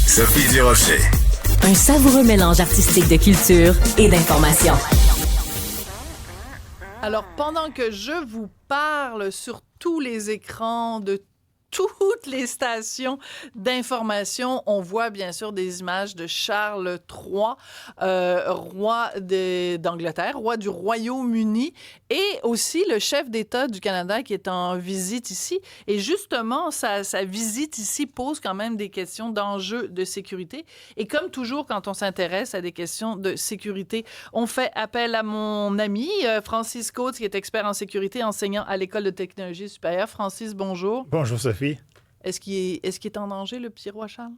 Sophie Durocher. Un savoureux mélange artistique de culture et d'information. Alors, pendant que je vous parle sur tous les écrans de toutes les stations d'information, on voit bien sûr des images de Charles III, roi d'Angleterre, roi du Royaume-Uni, et aussi le chef d'État du Canada qui est en visite ici. Et justement, sa visite ici pose quand même des questions d'enjeux de sécurité. Et comme toujours, quand on s'intéresse à des questions de sécurité, on fait appel à mon ami Francis Coates, qui est expert en sécurité, enseignant à l'École de technologie supérieure. Francis, bonjour. Bonjour, Sophie. Est-ce qu'il est en danger, le petit roi Charles?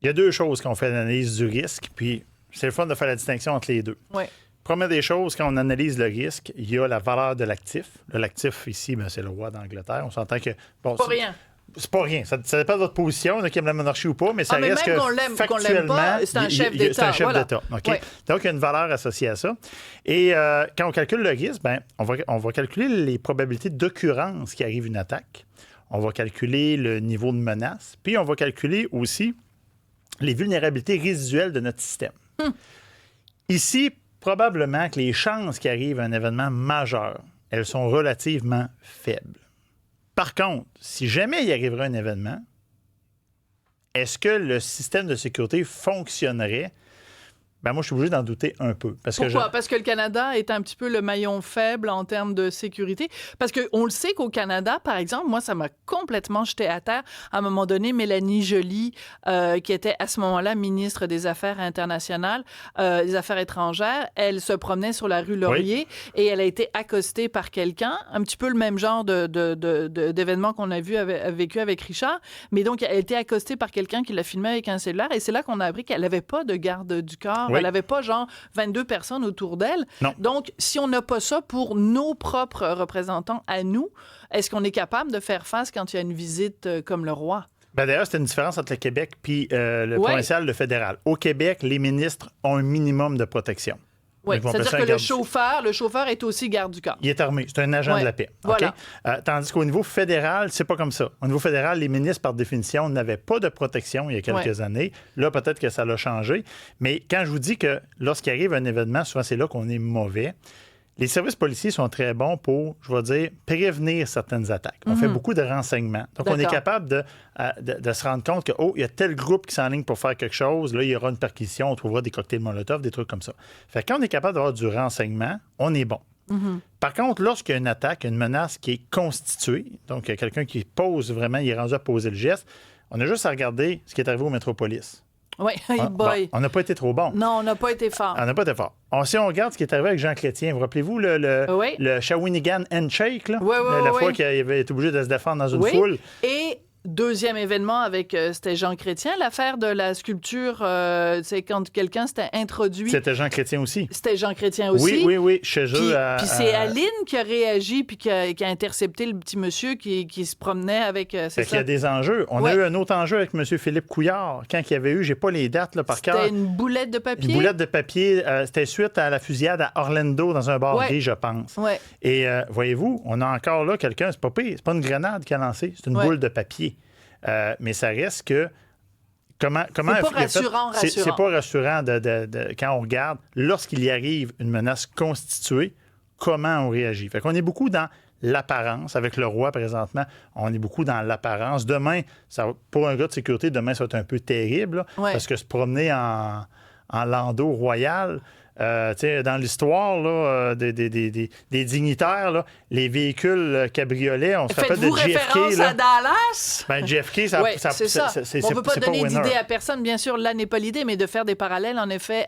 Il y a deux choses quand on fait l'analyse du risque, puis c'est le fun de faire la distinction entre les deux. Oui. Première des choses, quand on analyse le risque, il y a la valeur de l'actif. L'actif, ici, c'est le roi d'Angleterre. On s'entend que... Bon, pas rien. C'est pas rien. Ça dépend de votre position, qui aime la monarchie ou pas, mais ça reste même que qu'on l'aime pas, c'est un chef d'État. C'est un chef voilà. d'État. Okay? Ouais. Donc, il y a une valeur associée à ça. Et quand on calcule le risque, on va calculer les probabilités d'occurrence qui arrive une attaque. On va calculer le niveau de menace. Puis, on va calculer aussi les vulnérabilités résiduelles de notre système. Ici, probablement que les chances qu'il arrive un événement majeur, elles sont relativement faibles. Par contre, si jamais il arriverait un événement, est-ce que le système de sécurité fonctionnerait? Moi, je suis obligé d'en douter un peu. Pourquoi? Parce que le Canada est un petit peu le maillon faible en termes de sécurité. Parce qu'on le sait qu'au Canada, par exemple, moi, ça m'a complètement jeté à terre. À un moment donné, Mélanie Joly, qui était à ce moment-là ministre des Affaires internationales, des Affaires étrangères, elle se promenait sur la rue Laurier et elle a été accostée par quelqu'un, un petit peu le même genre d'événement qu'on a vécu avec Richard. Mais donc, elle a été accostée par quelqu'un qui l'a filmé avec un cellulaire et c'est là qu'on a appris qu'elle n'avait pas de garde du corps. Elle n'avait pas, 22 personnes autour d'elle. Non. Donc, si on n'a pas ça pour nos propres représentants à nous, est-ce qu'on est capable de faire face quand il y a une visite comme le roi? D'ailleurs, c'est une différence entre le Québec puis le provincial, le fédéral. Au Québec, les ministres ont un minimum de protection. Oui, c'est-à-dire que le chauffeur est aussi garde du corps. Il est armé, c'est un agent de la paix. Voilà. Okay? Tandis qu'au niveau fédéral, c'est pas comme ça. Au niveau fédéral, les ministres, par définition, n'avaient pas de protection il y a quelques années. Là, peut-être que ça l'a changé. Mais quand je vous dis que lorsqu'il arrive un événement, souvent c'est là qu'on est mauvais. Les services policiers sont très bons pour, je vais dire, prévenir certaines attaques. On fait beaucoup de renseignements. Donc, on est capable de se rendre compte que, il y a tel groupe qui s'enligne pour faire quelque chose. Là, il y aura une perquisition, on trouvera des cocktails Molotov, des trucs comme ça. Fait que quand on est capable d'avoir du renseignement, on est bon. Par contre, lorsqu'il y a une attaque, une menace qui est constituée, donc il y a quelqu'un qui pose vraiment, il est rendu à poser le geste, on a juste à regarder ce qui est arrivé au Métropolis. Oui, on n'a pas été trop bon. Non, on n'a pas été fort. On n'a pas été fort. Si on regarde ce qui est arrivé avec Jean Chrétien, vous rappelez-vous le Shawinigan Handshake, la fois qu'il avait été obligé de se défendre dans une foule? Et deuxième événement c'était Jean Chrétien, l'affaire de la sculpture, c'est quand quelqu'un s'était introduit. C'était Jean Chrétien aussi. C'était Jean Chrétien aussi. Oui, chez eux. Puis c'est Aline qui a réagi puis qui a intercepté le petit monsieur qui se promenait avec. Il y a des enjeux. On a eu un autre enjeu avec M. Philippe Couillard, quand il y avait eu, j'ai pas les dates là, par cœur. C'était une boulette de papier. Une boulette de papier. C'était suite à la fusillade à Orlando dans un bar gay, je pense. Ouais. Et voyez-vous, on a encore là quelqu'un, c'est pas pire, c'est pas une grenade qu'il a lancée, c'est une boule de papier. Mais ça reste que... C'est pas rassurant. C'est pas rassurant quand on regarde, lorsqu'il y arrive une menace constituée, comment on réagit. Fait qu'on est beaucoup dans l'apparence. Avec le roi, présentement, on est beaucoup dans l'apparence. Demain, pour un gars de sécurité, demain, ça va être un peu terrible, parce que se promener en landau royal... dans l'histoire là, des dignitaires, là, les véhicules cabriolets, on se rappelle de JFK. Faites-vous référence à Dallas? JFK, c'est ça. On ne peut pas donner d'idée à personne, bien sûr, là n'est pas l'idée, mais de faire des parallèles, en effet,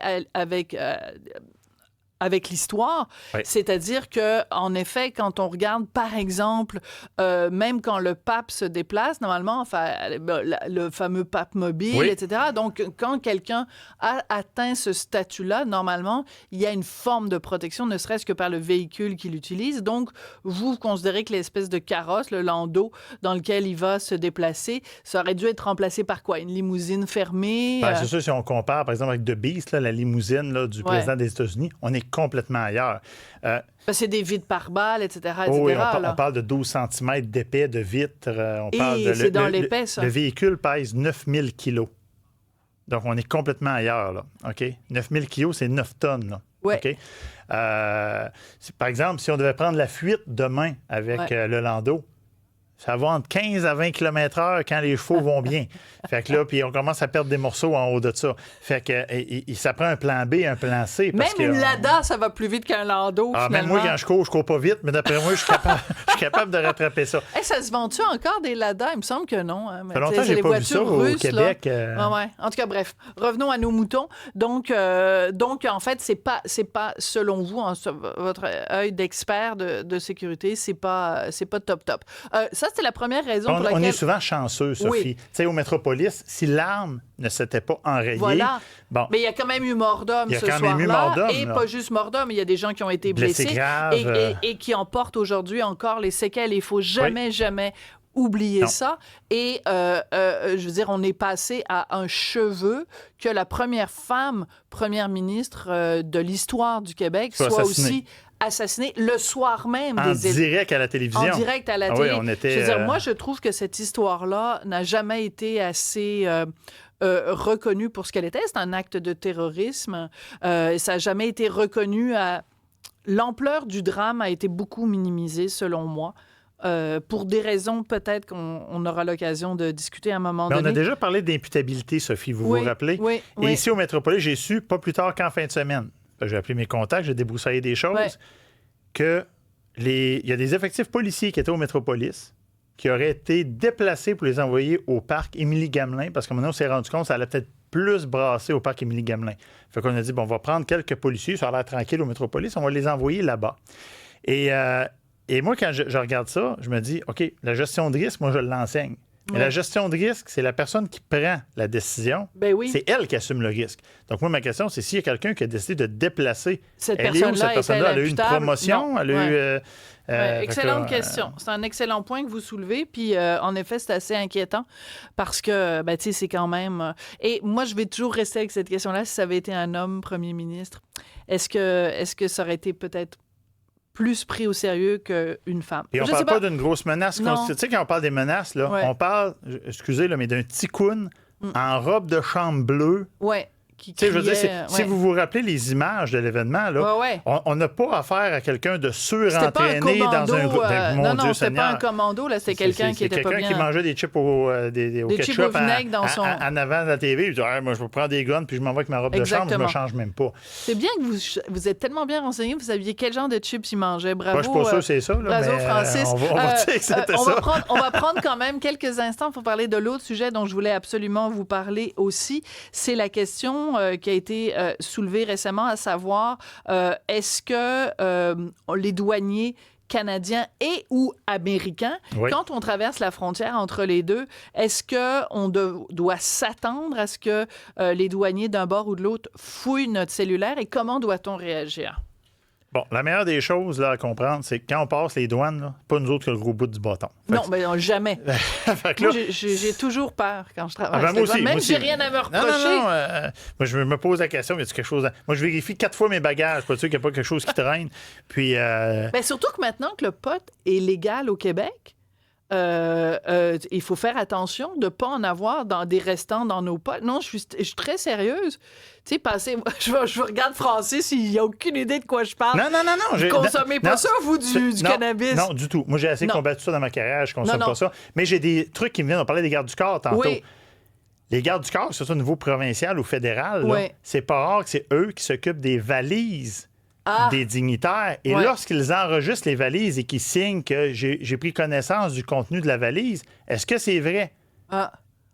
avec l'histoire. C'est-à-dire que, en effet, quand on regarde, par exemple, même quand le pape se déplace, normalement, le fameux pape mobile, etc. Donc, quand quelqu'un a atteint ce statut-là, normalement, il y a une forme de protection, ne serait-ce que par le véhicule qu'il utilise. Donc, vous considérez que l'espèce de carrosse, le landau dans lequel il va se déplacer, ça aurait dû être remplacé par quoi? Une limousine fermée? C'est sûr, si on compare, par exemple, avec The Beast, la limousine du président des États-Unis, on est complètement ailleurs. C'est des vitres par balles, etc. Oui, on parle de 12 cm d'épais de vitres. C'est dans l'épais, ça. Le véhicule pèse 9000 kilos. Donc, on est complètement ailleurs, là. OK? 9000 kilos, c'est 9 tonnes, là. Ouais. OK? Par exemple, si on devait prendre la fuite demain avec le Landau, ça va entre 15 à 20 km/h quand les chevaux vont bien. Fait que là, puis on commence à perdre des morceaux en haut de ça. Fait que ça prend un plan B, un plan C. Même une Lada, ça va plus vite qu'un Landau, finalement. Même moi, quand je cours pas vite, mais d'après moi, je suis capable de rattraper ça. Hey, ça se vend-tu encore des Lada? Il me semble que non. Hein. Ça fait longtemps que j'ai pas vu ça au Québec. Ouais. En tout cas, bref, revenons à nos moutons. Donc en fait, c'est pas selon vous, votre œil d'expert de sécurité, c'est pas top. Ça, c'était la première raison pour laquelle... On est souvent chanceux, Sophie. Oui. Tu sais, au Métropolis, si l'arme ne s'était pas enrayée... Voilà. Bon. Mais il y a quand même eu mort d'homme ce soir-là. Et pas juste mort d'homme, il y a des gens qui ont été blessés. Grave. Et qui en portent aujourd'hui encore les séquelles. Il faut jamais oublier ça. Et je veux dire, on est passé à un cheveu que la première femme première ministre de l'histoire du Québec soit aussi assassinée le soir même. En direct à la télévision. En direct à la télé. Oui, on était, je veux dire, moi, je trouve que cette histoire-là n'a jamais été assez... reconnue pour ce qu'elle était. C'est un acte de terrorisme. Ça n'a jamais été reconnu. L'ampleur du drame a été beaucoup minimisée, selon moi. Pour des raisons peut-être qu'on aura l'occasion de discuter à un moment donné. On a déjà parlé d'imputabilité, Sophie, vous vous rappelez? Oui. Et ici, au Métropolis, j'ai su, pas plus tard qu'en fin de semaine, j'ai appelé mes contacts, j'ai débroussaillé des choses, qu'il y a des effectifs policiers qui étaient au Métropolis qui auraient été déplacés pour les envoyer au parc Émilie-Gamelin, parce que maintenant, on s'est rendu compte que ça allait peut-être plus brasser au parc Émilie-Gamelin. Fait qu'on a dit, on va prendre quelques policiers, ça a l'air tranquille au Métropolis, on va les envoyer là-bas. Et moi, quand je regarde ça, je me dis, OK, la gestion de risque, moi, je l'enseigne. Mais la gestion de risque, c'est la personne qui prend la décision. Ben oui. C'est elle qui assume le risque. Donc, moi, ma question, c'est s'il y a quelqu'un qui a décidé de déplacer, cette personne-là? Elle a eu une promotion? Non. Elle a eu... excellente question. C'est un excellent point que vous soulevez. Puis, en effet, c'est assez inquiétant parce que, tu sais, c'est quand même... Et moi, je vais toujours rester avec cette question-là. Si ça avait été un homme premier ministre, est-ce que ça aurait été peut-être plus pris au sérieux qu'une femme? Et on ne parle pas d'une grosse menace. Tu sais, quand on parle des menaces, là, on parle, excusez, là, mais d'un ticoun en robe de chambre bleue. Oui. Je veux dire, si vous vous rappelez les images de l'événement, là, on n'a pas affaire à quelqu'un de surentraîné dans un groupe. Non, c'était pas un commando, là, c'était quelqu'un qui était pas bien. Quelqu'un qui mangeait des chips au ketchup chips au vinaigre dans son... en avant de la TV. Il dit, moi, je vais prendre des guns puis je m'en vais avec ma robe de chambre, je me change même pas. C'est bien que vous êtes tellement bien renseigné, vous saviez quel genre de chips il mangeait. Bravo. Moi, je suis pas sûr que c'est ça. Bravo, Francis. On va dire que c'était ça. On va prendre quand même quelques instants pour parler de l'autre sujet dont je voulais absolument vous parler aussi. C'est la question qui a été soulevée récemment, à savoir est-ce que les douaniers canadiens et ou américains, quand on traverse la frontière entre les deux, est-ce qu'on doit s'attendre à ce que les douaniers d'un bord ou de l'autre fouillent notre cellulaire et comment doit-on réagir? Bon, la meilleure des choses là, à comprendre, c'est que quand on passe les douanes, là, pas nous autres que le gros bout du bâton. Non, mais jamais. Moi, j'ai toujours peur quand je traverse les douanes. Même si j'ai rien à me reprocher. Non. Moi, je me pose la question, y a-t-il quelque chose... Moi, je vérifie 4 fois mes bagages, pas sûr qu'il n'y a pas quelque chose qui traîne. Puis... surtout que maintenant que le pot est légal au Québec, il faut faire attention de ne pas en avoir dans des restants dans nos potes. Non, je suis très sérieuse. Tu sais, je regarde Francis, il n'a aucune idée de quoi je parle. Non. Vous ne consommez pas ça, vous, du cannabis? Non, du tout. Moi, j'ai assez combattu ça dans ma carrière, je ne consomme pas ça. Mais j'ai des trucs qui me viennent. On parlait des gardes du corps tantôt. Oui. Les gardes du corps, que ce soit au niveau provincial ou fédéral, c'est pas rare que c'est eux qui s'occupent des valises des dignitaires. Et lorsqu'ils enregistrent les valises et qu'ils signent que j'ai pris connaissance du contenu de la valise, est-ce que c'est vrai?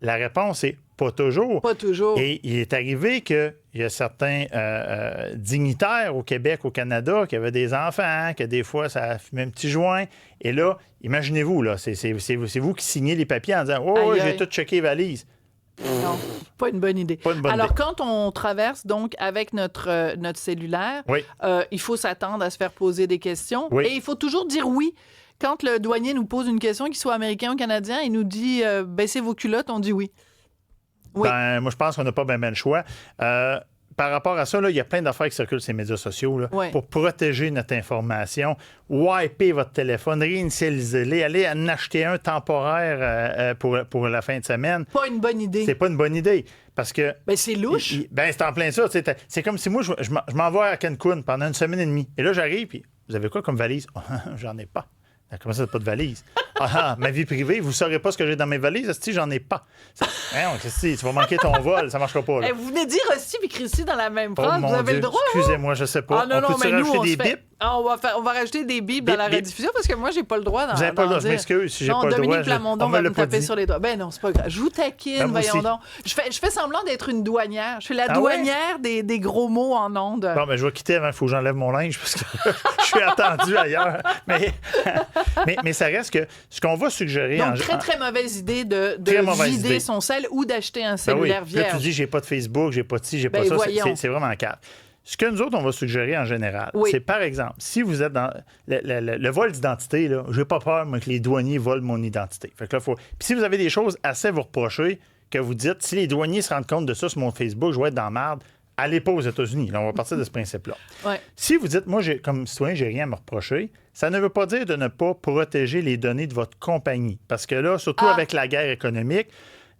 La réponse est pas toujours. Pas toujours. Et il est arrivé qu'il y a certains dignitaires au Québec, au Canada, qui avaient des enfants, que des fois, ça fumait un petit joint. Et là, imaginez-vous, là, c'est vous qui signez les papiers en disant « Oh, j'ai tout checké les valises ». Non, pas une bonne idée. Alors, quand on traverse donc avec notre cellulaire, il faut s'attendre à se faire poser des questions et il faut toujours dire oui. Quand le douanier nous pose une question, qu'il soit américain ou canadien, il nous dit baissez vos culottes, on dit oui. Ben, moi, je pense qu'on n'a pas bien le choix. par rapport à ça, là, il y a plein d'affaires qui circulent sur les médias sociaux là, pour protéger notre information, wiper votre téléphone, réinitialiser-le, aller en acheter un temporaire pour la fin de semaine. Pas une bonne idée. C'est pas une bonne idée. Parce que. Ben, c'est louche. C'est en plein ça. C'est comme si moi, je m'en vais à Cancun pendant une semaine et demie. Et là, j'arrive, puis vous avez quoi comme valise? J'en ai pas. Comment ça, pas de valise? Ma vie privée, vous ne saurez pas ce que j'ai dans mes valises? Si j'en ai pas. Tu vas manquer ton vol, ça ne marchera pas. Là. Vous venez de dire Hostie et Christy dans la même phrase. Vous avez Dieu, le droit. Excusez-moi, je sais pas. Non, mais nous, rajouter des bips? On va rajouter des bips dans la rediffusion parce que moi, j'ai pas le droit d'en Vous n'avez pas le droit, je m'excuse si j'ai pas le droit. Dominique Plamondon va me taper sur les doigts. Ben non, c'est pas grave. Je vous taquine, voyons donc. Je fais semblant d'être une douanière. Je suis la douanière des gros mots en ondes. Bon, ben je vais quitter avant, il faut que j'enlève mon linge parce que je suis attendu ailleurs. Mais ça reste que ce qu'on va suggérer... Donc, très mauvaise idée de vider son sel ou d'acheter un cellulaire vierge. Là, tu dis, j'ai pas de Facebook, j'ai pas de ci, j'ai pas ça. C'est vraiment calme. Ce que nous autres, on va suggérer en général, c'est par exemple, si vous êtes dans le vol d'identité, là, j'ai pas peur moi, que les douaniers volent mon identité. Fait que là, Puis si vous avez des choses assez à vous reprocher, que vous dites, si les douaniers se rendent compte de ça sur mon Facebook, je vais être dans la merde, allez pas aux États-Unis. Là, on va partir de ce principe-là. Si vous dites, moi, comme citoyen, j'ai rien à me reprocher, ça ne veut pas dire de ne pas protéger les données de votre compagnie. Parce que là, surtout avec la guerre économique,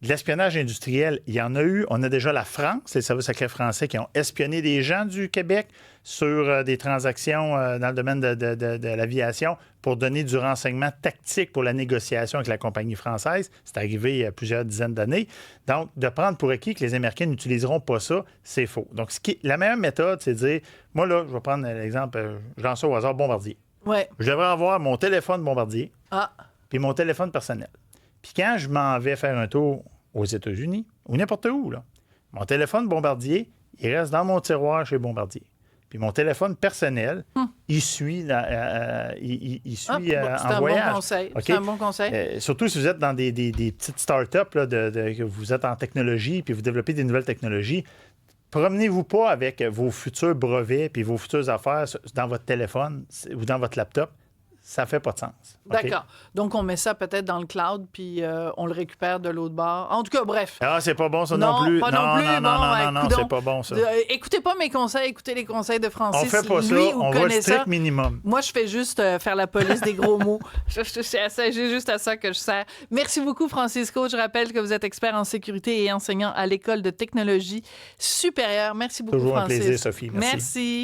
de l'espionnage industriel, il y en a eu. On a déjà la France, les services secrets français qui ont espionné des gens du Québec sur des transactions dans le domaine de l'aviation pour donner du renseignement tactique pour la négociation avec la compagnie française. C'est arrivé il y a plusieurs dizaines d'années. Donc, de prendre pour acquis que les Américains n'utiliseront pas ça, c'est faux. Donc, la meilleure méthode, c'est de dire, moi là, je vais prendre l'exemple, je lance ça au hasard, Bombardier. Je devrais avoir mon téléphone Bombardier puis mon téléphone personnel. Puis quand je m'en vais faire un tour aux États-Unis ou n'importe où, là, mon téléphone Bombardier, il reste dans mon tiroir chez Bombardier. Puis mon téléphone personnel, il suit, en voyage. C'est un bon conseil. Surtout si vous êtes dans des petites start-up, là, que vous êtes en technologie puis vous développez des nouvelles technologies. Promenez-vous pas avec vos futurs brevets puis vos futures affaires dans votre téléphone ou dans votre laptop. Ça fait pas de sens. D'accord. Donc, on met ça peut-être dans le cloud, puis on le récupère de l'autre bord. En tout cas, bref. C'est pas bon, ça non plus. Pas non plus. Non, c'est pas bon, ça. Écoutez pas mes conseils, écoutez les conseils de Francis. On fait pas ça, on va le strict minimum. Moi, je fais juste faire la police des gros mots. J'ai juste à ça que je sers. Merci beaucoup, Francisco. Je rappelle que vous êtes expert en sécurité et enseignant à l'École de technologie supérieure. Merci beaucoup, Toujours Francis. Toujours un plaisir, Sophie. Merci.